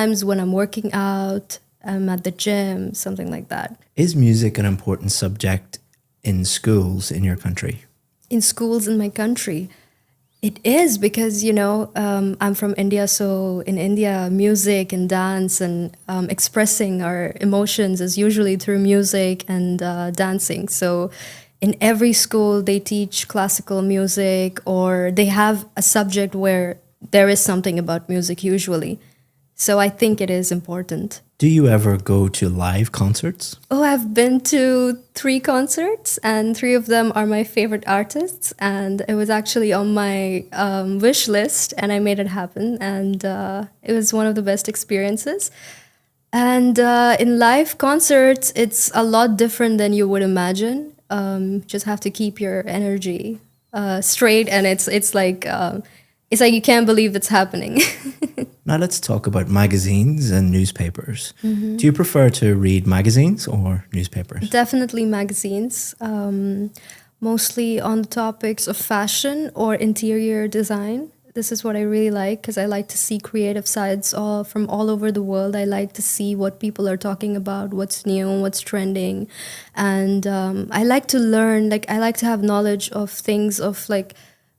Times when I'm working out, I'm at the gym, something like that. Is music an important subject in schools in your country? In schools in my country, it is because, I'm from India. So in India, music and dance and expressing our emotions is usually through music and dancing. So in every school, they teach classical music, or they have a subject where there is something about music usually. So I think it is important. Do you ever go to live concerts? Oh, I've been to 3 concerts, and 3 of them are my favorite artists. And it was actually on my wish list, and I made it happen. And it was one of the best experiences. And in live concerts, it's a lot different than you would imagine. Just have to keep your energy straight, and it's like you can't believe it's happening. Now let's talk about magazines and newspapers. Do you prefer to read magazines or newspapers? Definitely magazines, mostly on the topics of fashion or interior design. This is what I really like because I like to see creative sides from all over the world. I like to see what people are talking about, what's new, what's trending. And I like to learn, like I like to have knowledge of things of like,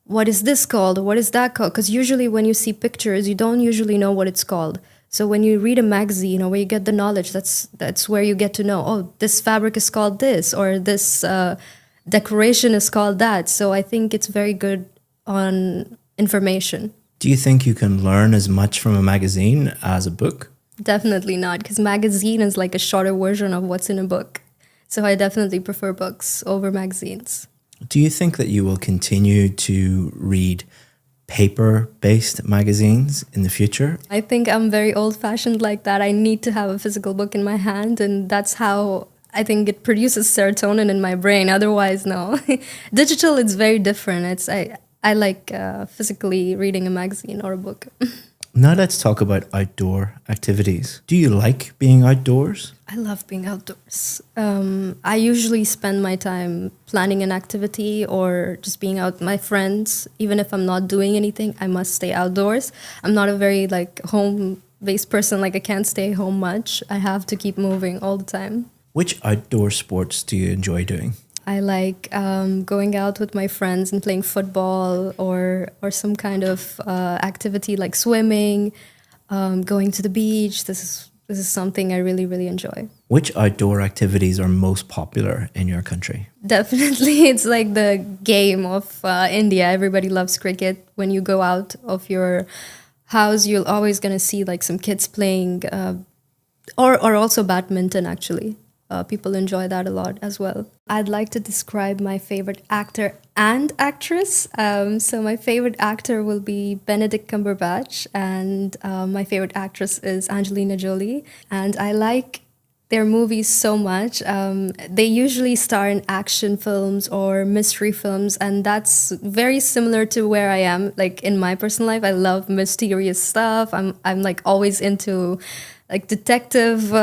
what is this called? Or what is that called? Because usually when you see pictures, you don't usually know what it's called. So when you read a magazine or where you get the knowledge, that's where you get to know, oh, this fabric is called this, or this decoration is called that. So I think it's very good on information. Do you think you can learn as much from a magazine as a book? Definitely not, because magazine is like a shorter version of what's in a book. So I definitely prefer books over magazines. Do you think that you will continue to read paper-based magazines in the future? I think I'm very old-fashioned like that. I need to have a physical book in my hand, and that's how I think it produces serotonin in my brain. Otherwise, no. Digital, it's very different. I like physically reading a magazine or a book. Now let's talk about outdoor activities. Do you like being outdoors? I love being outdoors. I usually spend my time planning an activity or just being out with my friends. Even if I'm not doing anything, I must stay outdoors. I'm not a very home-based person. Like I can't stay home much. I have to keep moving all the time. Which outdoor sports do you enjoy doing? I like going out with my friends and playing football or some kind of activity like swimming, going to the beach. This is something I really, really enjoy. Which outdoor activities are most popular in your country? Definitely, it's like the game of India. Everybody loves cricket. When you go out of your house, you're always going to see like some kids playing or also badminton, actually. People enjoy that a lot as well. I'd like to describe my favorite actor and actress. So my favorite actor will be Benedict Cumberbatch, and my favorite actress is Angelina Jolie. And I like their movies so much. They usually star in action films or mystery films, and that's very similar to where I am. Like in my personal life, I love mysterious stuff. I'm like always into like detective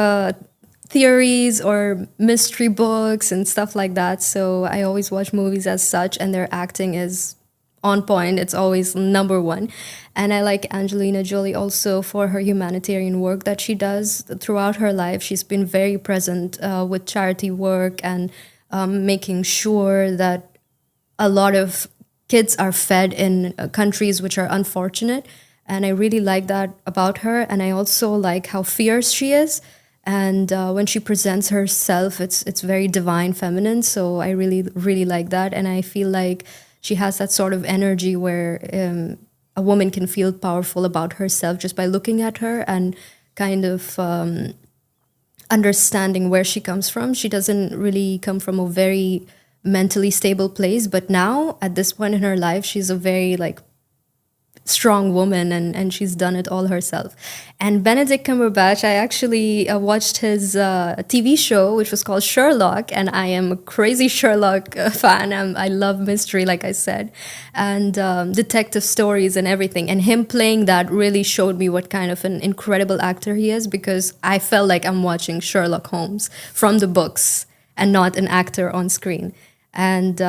theories or mystery books and stuff like that. So I always watch movies as such, and their acting is on point. It's always number one. And I like Angelina Jolie also for her humanitarian work that she does throughout her life. She's been very present with charity work and making sure that a lot of kids are fed in countries which are unfortunate. And I really like that about her. And I also like how fierce she is. And when she presents herself, it's very divine feminine. So I really, really like that. And I feel like she has that sort of energy where a woman can feel powerful about herself just by looking at her and kind of understanding where she comes from. She doesn't really come from a very mentally stable place. But now, at this point in her life, she's a very strong woman, and she's done it all herself. And Benedict Cumberbatch, I actually watched his TV show, which was called Sherlock, and I am a crazy Sherlock fan. I love mystery, like I said, and detective stories and everything. And him playing that really showed me what kind of an incredible actor he is, because I felt like I'm watching Sherlock Holmes from the books and not an actor on screen. And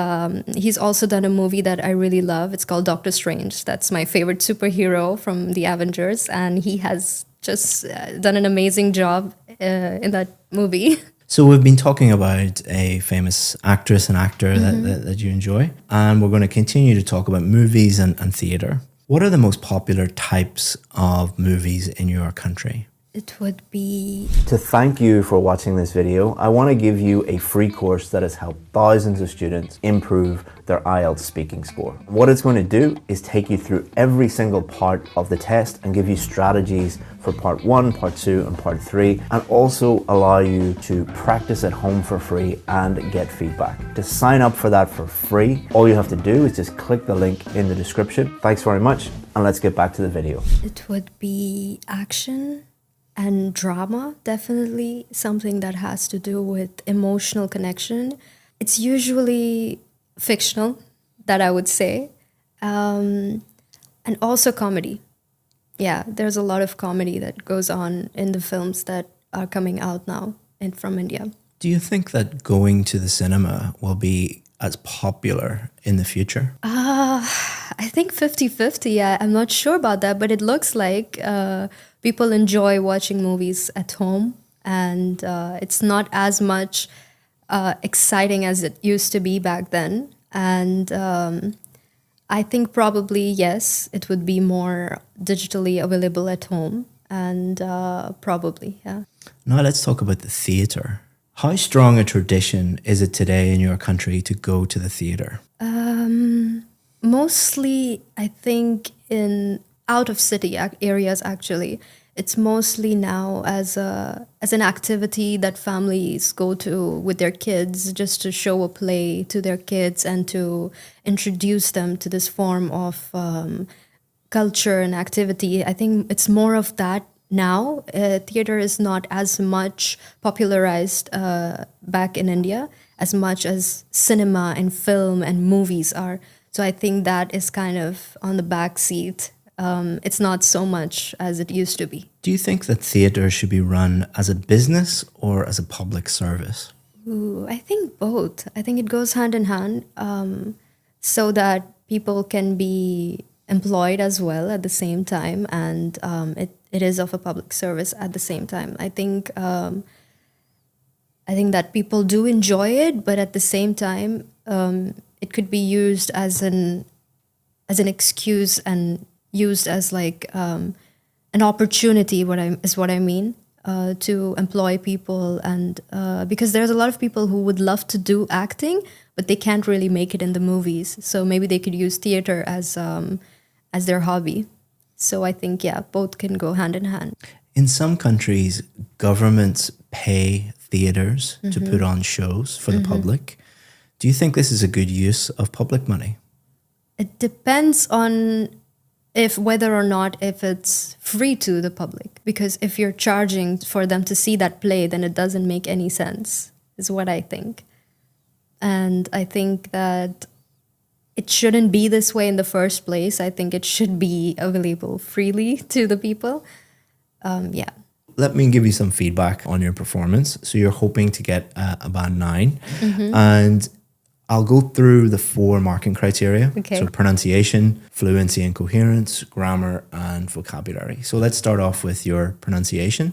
he's also done a movie that I really love. It's called Doctor Strange. That's my favorite superhero from the Avengers. And he has just done an amazing job in that movie. So we've been talking about a famous actress and actor that you enjoy, and we're going to continue to talk about movies and theatre. What are the most popular types of movies in your country? It would be... To thank you for watching this video, I want to give you a free course that has helped thousands of students improve their IELTS speaking score. What it's going to do is take you through every single part of the test and give you strategies for part 1, part 2 and part 3, and also allow you to practice at home for free and get feedback. To sign up for that for free, all you have to do is just click the link in the description. Thanks very much, and let's get back to the video. It would be action and drama, definitely something that has to do with emotional connection. It's usually fictional, that I would say, and also comedy. Yeah, there's a lot of comedy that goes on in the films that are coming out now and from India. Do you think that going to the cinema will be as popular in the future? I think 50-50, yeah. I'm not sure about that, but it looks like people enjoy watching movies at home, and it's not as much exciting as it used to be back then. And I think probably, yes, it would be more digitally available at home, and probably, yeah. Now let's talk about the theatre. How strong a tradition is it today in your country to go to the theatre? Mostly, I think in out of city areas, actually. It's mostly now as an activity that families go to with their kids, just to show a play to their kids and to introduce them to this form of culture and activity. I think it's more of that now. Theater is not as much popularized back in India as much as cinema and film and movies are. So I think that is kind of on the back seat. It's not so much as it used to be. Do you think that theatre should be run as a business or as a public service? Ooh, I think both. I think it goes hand in hand, so that people can be employed as well at the same time, and it is of a public service at the same time. I think that people do enjoy it, but at the same time, it could be used as an excuse and used as like an opportunity. Is what I mean, to employ people, and because there's a lot of people who would love to do acting, but they can't really make it in the movies. So maybe they could use theater as their hobby. So I think, yeah, both can go hand in hand. In some countries, governments pay theatres to put on shows for the public. Do you think this is a good use of public money? It depends on whether or not if it's free to the public. Because if you're charging for them to see that play, then it doesn't make any sense, is what I think. And I think that it shouldn't be this way in the first place. I think it should be available freely to the people. Yeah. Let me give you some feedback on your performance. So you're hoping to get a band 9. And I'll go through the 4 marking criteria. Okay. So pronunciation, fluency and coherence, grammar and vocabulary. So let's start off with your pronunciation.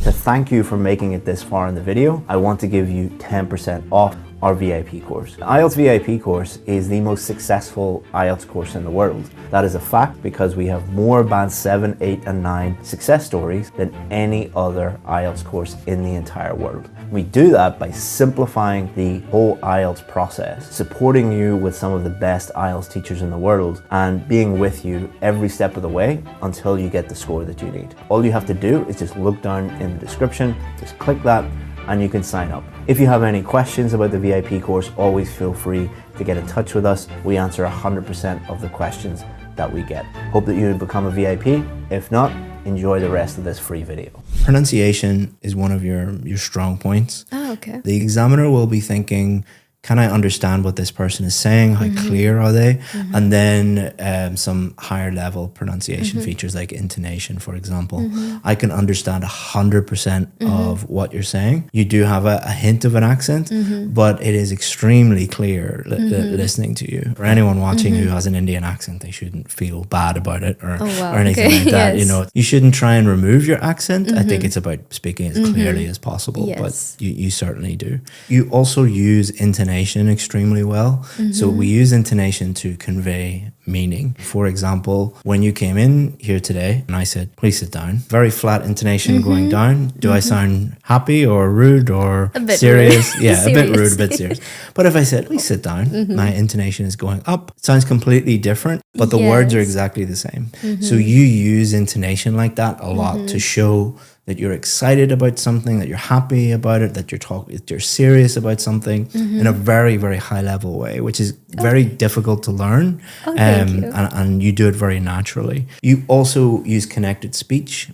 To thank you for making it this far in the video, I want to give you 10% off our VIP course. The IELTS VIP course is the most successful IELTS course in the world. That is a fact because we have more Band 7, 8 and 9 success stories than any other IELTS course in the entire world. We do that by simplifying the whole IELTS process, supporting you with some of the best IELTS teachers in the world, and being with you every step of the way until you get the score that you need. All you have to do is just look down in the description, just click that, and you can sign up. If you have any questions about the VIP course, always feel free to get in touch with us. We answer 100% of the questions that we get. Hope that you become a VIP. If not, enjoy the rest of this free video. Pronunciation is one of your strong points. Oh, okay. The examiner will be thinking, can I understand what this person is saying? How clear are they? And then some higher level pronunciation features like intonation, for example. I can understand 100% of what you're saying. You do have a hint of an accent, but it is extremely clear listening to you. For anyone watching who has an Indian accent, they shouldn't feel bad about it or anything like that. Yes. You know, you shouldn't try and remove your accent. I think it's about speaking as clearly as possible, Yes. but you certainly do. You also use intonation extremely well. So we use intonation to convey meaning. For example, when you came in here today and I said, please sit down, very flat intonation going down. Do I sound happy or rude or A bit serious? rude. Yeah, a bit Serious. rude, a bit serious. But if I said, please sit down, my intonation is going up. It sounds completely different, but the words are Yes. exactly the same. So you use intonation like that a lot to show that you're excited about something, that you're happy about it, that you're serious about something in a very, very high level way, which is very difficult to learn. Thank you. And you do it very naturally. You also use connected speech.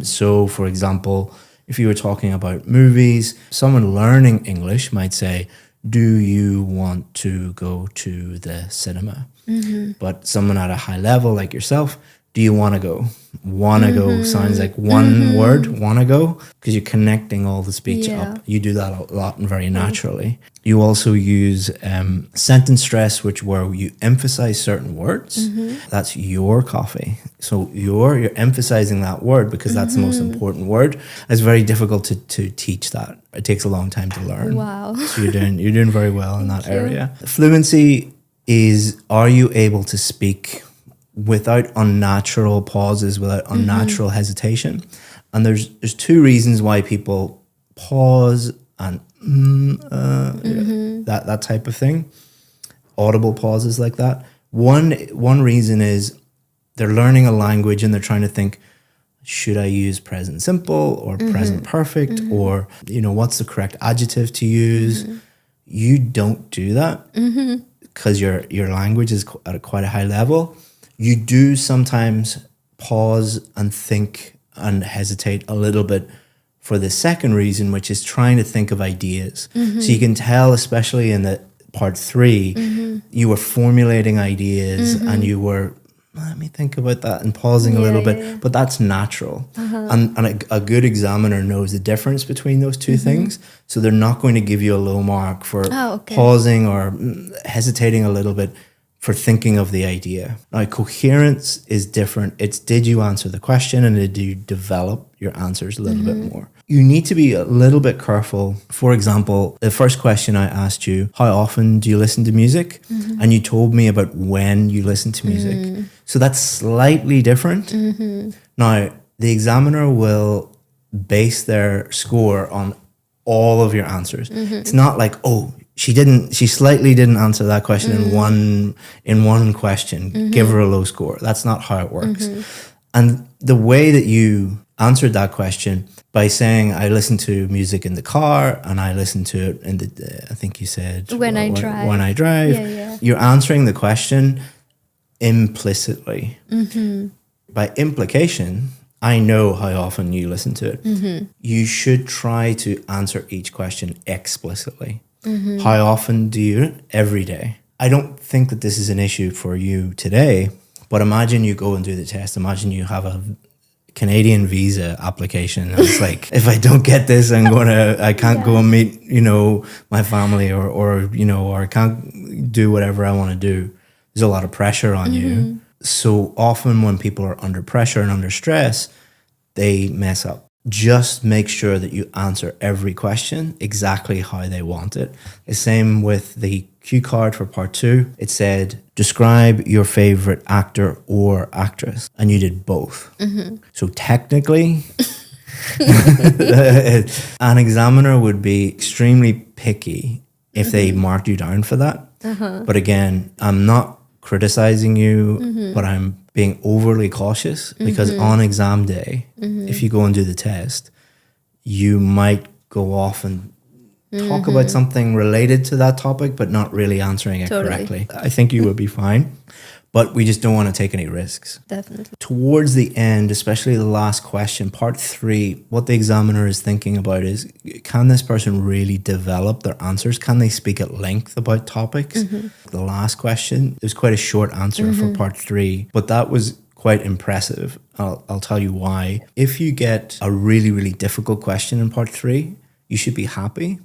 So, for example, if you were talking about movies, someone learning English might say, do you want to go to the cinema? But someone at a high level like yourself, do you want to go? Want to go sounds like one word, want to go, because you're connecting all the speech up. You do that a lot and very naturally. You also use sentence stress, where you emphasize certain words. That's your coffee. So you're emphasizing that word because that's the most important word. It's very difficult to teach that. It takes a long time to learn. Wow. So you're doing very well in that area. Fluency is, are you able to speak without unnatural pauses, without unnatural hesitation? And there's two reasons why people pause and that type of thing, audible pauses like that. One reason is they're learning a language and they're trying to think, should I use present simple or present perfect, or what's the correct adjective to use? You don't do that because your language is at quite a high level. You do sometimes pause and think and hesitate a little bit for the second reason, which is trying to think of ideas. So you can tell, especially in the part 3, you were formulating ideas and you were, let me think about that, and pausing a little bit. But that's natural. And a good examiner knows the difference between those two things. So they're not going to give you a low mark for pausing or hesitating a little bit for thinking of the idea. Now, coherence is different. It's, did you answer the question and did you develop your answers a little bit more? You need to be a little bit careful. For example, the first question I asked you, how often do you listen to music? And you told me about when you listen to music. So that's slightly different. Now, the examiner will base their score on all of your answers. It's not like, oh, she slightly didn't answer that question in one question. Give her a low score. That's not how it works. And the way that you answered that question by saying, I listen to music in the car and I listen to it in the, I think you said, When I drive. When I drive. Yeah. You're answering the question implicitly. By implication, I know how often you listen to it. You should try to answer each question explicitly. How often do you? Every day. I don't think that this is an issue for you today, but imagine you go and do the test. Imagine you have a Canadian visa application. And it's like, if I don't get this, I can't go and meet, my family or I can't do whatever I want to do. There's a lot of pressure on you. So often when people are under pressure and under stress, they mess up. Just make sure that you answer every question exactly how they want it. The same with the cue card for part 2. It said, describe your favorite actor or actress. And you did both. So technically, an examiner would be extremely picky if they marked you down for that. But again, I'm not criticizing you, but I'm being overly cautious because on exam day, if you go and do the test, you might go off and talk about something related to that topic, but not really answering it correctly. I think you will be fine. but we just don't want to take any risks. Definitely. Towards the end, especially the last question, part 3, what the examiner is thinking about is, can this person really develop their answers? Can they speak at length about topics? The last question, it was quite a short answer for part 3, but that was quite impressive. I'll tell you why. If you get a really, really difficult question in part 3, you should be happy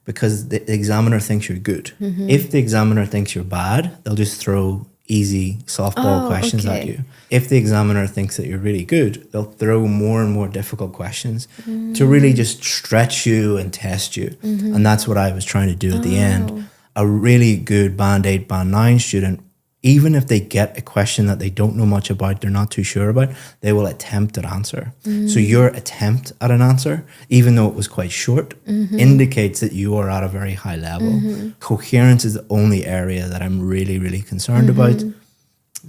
because the examiner thinks you're good. If the examiner thinks you're bad, they'll just throw easy softball questions at you. If the examiner thinks that you're really good, they'll throw more and more difficult questions to really just stretch you and test you. And that's what I was trying to do at the end. A really good Band 8, Band 9 student, even if they get a question that they don't know much about, they're not too sure about, they will attempt to answer. So your attempt at an answer, even though it was quite short, indicates that you are at a very high level. Coherence is the only area that I'm really, really concerned about.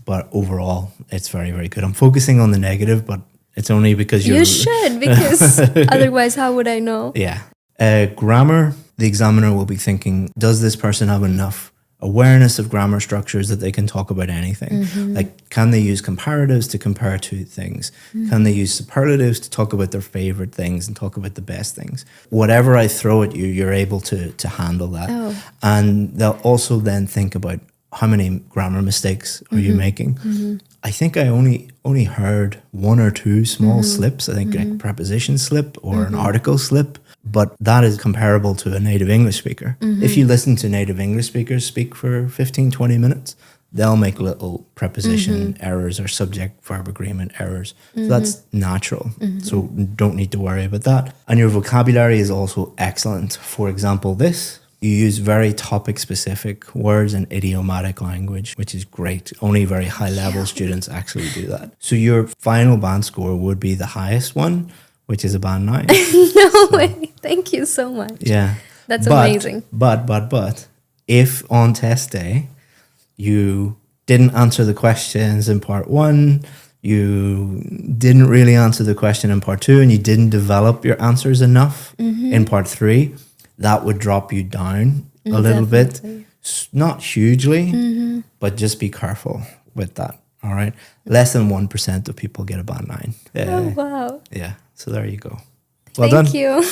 But overall, it's very, very good. I'm focusing on the negative, but it's only because You should, because otherwise how would I know? Yeah. Grammar, the examiner will be thinking, does this person have enough awareness of grammar structures that they can talk about anything? Like, can they use comparatives to compare two things? Can they use superlatives to talk about their favorite things and talk about the best things? Whatever I throw at you, you're able to handle that. And they'll also then think about, how many grammar mistakes are you making? I think I only heard one or two small slips. I think like a preposition slip or an article slip. But that is comparable to a native English speaker. If you listen to native English speakers speak for 15, 20 minutes, they'll make little preposition errors or subject-verb agreement errors. So that's natural. So don't need to worry about that. And your vocabulary is also excellent. For example, this, you use very topic-specific words and idiomatic language, which is great. Only very high-level students actually do that. So your final band score would be the highest one, which is a band 9. No way. Thank you so much. Yeah. That's amazing. But, if on test day, you didn't answer the questions in part 1, you didn't really answer the question in part 2, and you didn't develop your answers enough in part 3, that would drop you down a little bit. Not hugely, but just be careful with that. All right. Less than 1% of people get a band 9. Oh, wow. Yeah. So there you go. Well done. Thank you.